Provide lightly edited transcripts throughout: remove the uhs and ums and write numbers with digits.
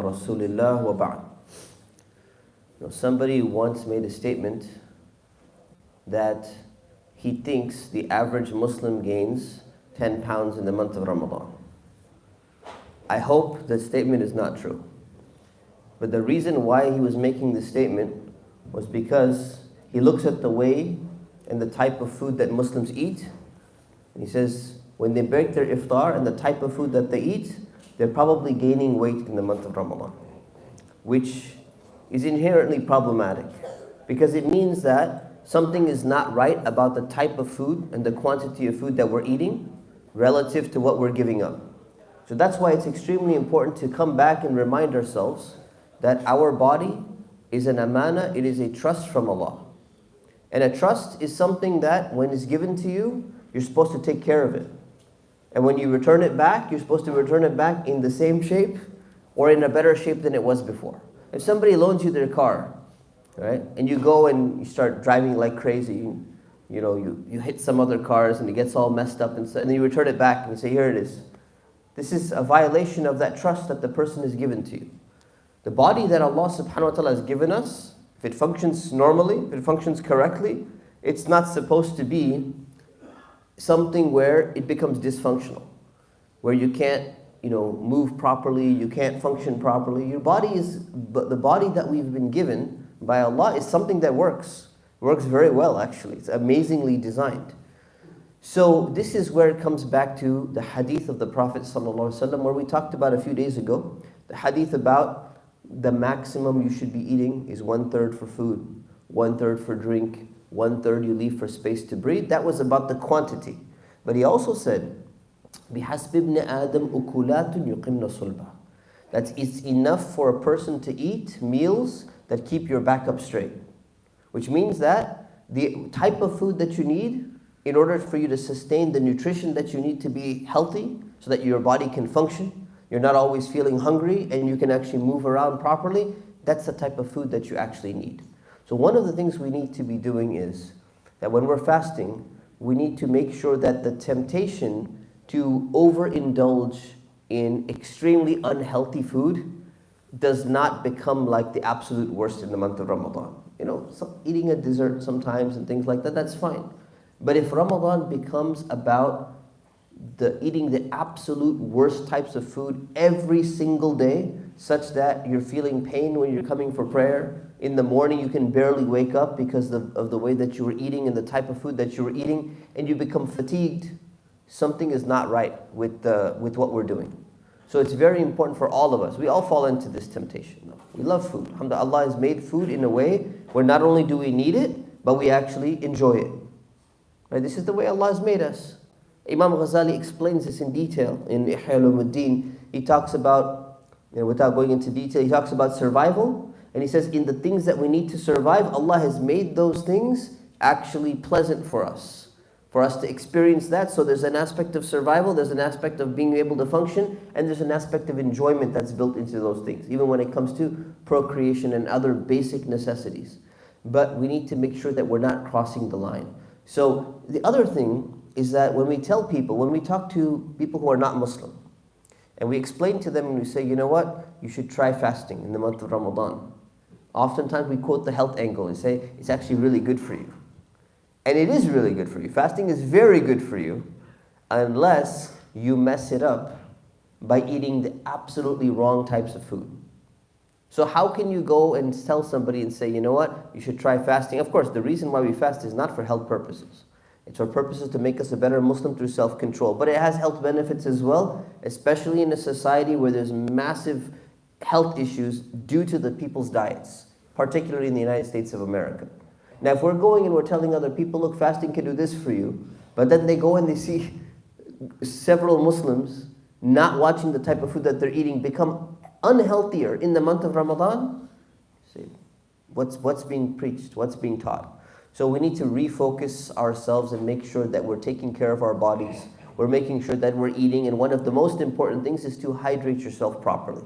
Rasulillah wa ba'd. Somebody once made a statement that he thinks the average Muslim gains 10 pounds in the month of Ramadan. I hope that statement is not true. But the reason why he was making this statement was because he looks at the way and the type of food that Muslims eat. And he says, when they break their iftar and the type of food that they eat, they're probably gaining weight in the month of Ramadan, which is inherently problematic because it means that something is not right about the type of food and the quantity of food that we're eating relative to what we're giving up. So that's why it's extremely important to come back and remind ourselves that our body is an amana, it is a trust from Allah. And a trust is something that when it's given to you, you're supposed to take care of it. And when you return it back, you're supposed to return it back in the same shape or in a better shape than it was before. If somebody loans you their car, right, and you go and you start driving like crazy, you hit some other cars and it gets all messed up and then you return it back and you say, here it is. This is a violation of that trust that the person has given to you. The body that Allah subhanahu wa ta'ala has given us, if it functions normally, if it functions correctly, it's not supposed to be something where it becomes dysfunctional, where you can't, move properly, you can't function properly. Your body the body that we've been given by Allah is something that works very well actually. It's amazingly designed. So this is where it comes back to the hadith of the Prophet ﷺ, where we talked about a few days ago. The hadith about the maximum you should be eating is 1/3 for food, 1/3 for drink, 1/3 you leave for space to breathe. That was about the quantity. But he also said, بِحَسْبِ ابْنِ آدَمْ أُكُلَاتٌ يُقِمْنَ صُلْبًا. That it's enough for a person to eat meals that keep your back up straight. Which means that the type of food that you need in order for you to sustain the nutrition that you need to be healthy so that your body can function, you're not always feeling hungry and you can actually move around properly, that's the type of food that you actually need. So one of the things we need to be doing is that when we're fasting, we need to make sure that the temptation to overindulge in extremely unhealthy food does not become like the absolute worst in the month of Ramadan. Eating a dessert sometimes and things like that, that's fine. But if Ramadan becomes about eating the absolute worst types of food every single day, such that you're feeling pain when you're coming for prayer, in the morning you can barely wake up because of the way that you were eating and the type of food that you were eating, and you become fatigued, something is not right with what we're doing. So it's very important for all of us. We all fall into this temptation. We love food. Alhamdulillah, Allah has made food in a way where not only do we need it, but we actually enjoy it. Right? This is the way Allah has made us. Imam Ghazali explains this in detail in Ihya Ulumuddin. He talks about, without going into detail, he talks about survival. And he says, in the things that we need to survive, Allah has made those things actually pleasant for us to experience that. So there's an aspect of survival, there's an aspect of being able to function, and there's an aspect of enjoyment that's built into those things, even when it comes to procreation and other basic necessities. But we need to make sure that we're not crossing the line. So the other thing is that when we talk to people who are not Muslim, and we explain to them and we say, you know what, you should try fasting in the month of Ramadan. Oftentimes we quote the health angle and say, it's actually really good for you. And it is really good for you. Fasting is very good for you unless you mess it up by eating the absolutely wrong types of food. So how can you go and tell somebody and say, you know what, you should try fasting? Of course, the reason why we fast is not for health purposes. It's for purposes to make us a better Muslim through self-control. But it has health benefits as well, especially in a society where there's massive health issues due to the people's diets, particularly in the United States of America. Now, if we're going and we're telling other people, look, fasting can do this for you, but then they go and they see several Muslims not watching the type of food that they're eating become unhealthier in the month of Ramadan, see, what's being preached, what's being taught? So we need to refocus ourselves and make sure that we're taking care of our bodies. We're making sure that we're eating, and one of the most important things is to hydrate yourself properly.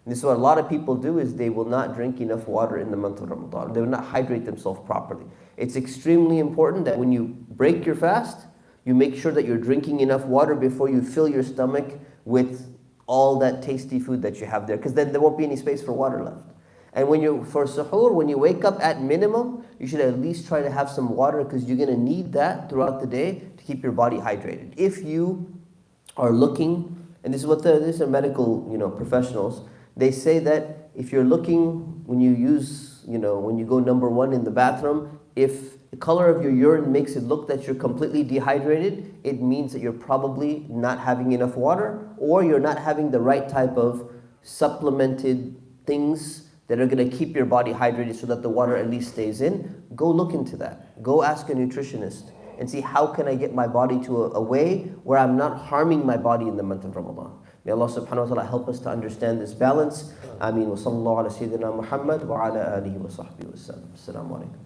And this is what a lot of people do, is they will not drink enough water in the month of Ramadan. They will not hydrate themselves properly. It's extremely important that when you break your fast, you make sure that you're drinking enough water before you fill your stomach with all that tasty food that you have there, because then there won't be any space for water left. And for suhoor, when you wake up at minimum, you should at least try to have some water, because you're going to need that throughout the day to keep your body hydrated. If you are looking, and this is what these are medical, professionals, they say that if you're looking, when you go number one in the bathroom, if the color of your urine makes it look that you're completely dehydrated, it means that you're probably not having enough water, or you're not having the right type of supplemented things that are going to keep your body hydrated so that the water at least stays in. Go look into that. Go ask a nutritionist and see, how can I get my body to a way where I'm not harming my body in the month of Ramadan. May Allah subhanahu wa ta'ala help us to understand this balance. Ameen. Wa sallallahu ala sayyidina Muhammad wa ala alihi wa sahbihi wa sallam. Assalamu alaikum.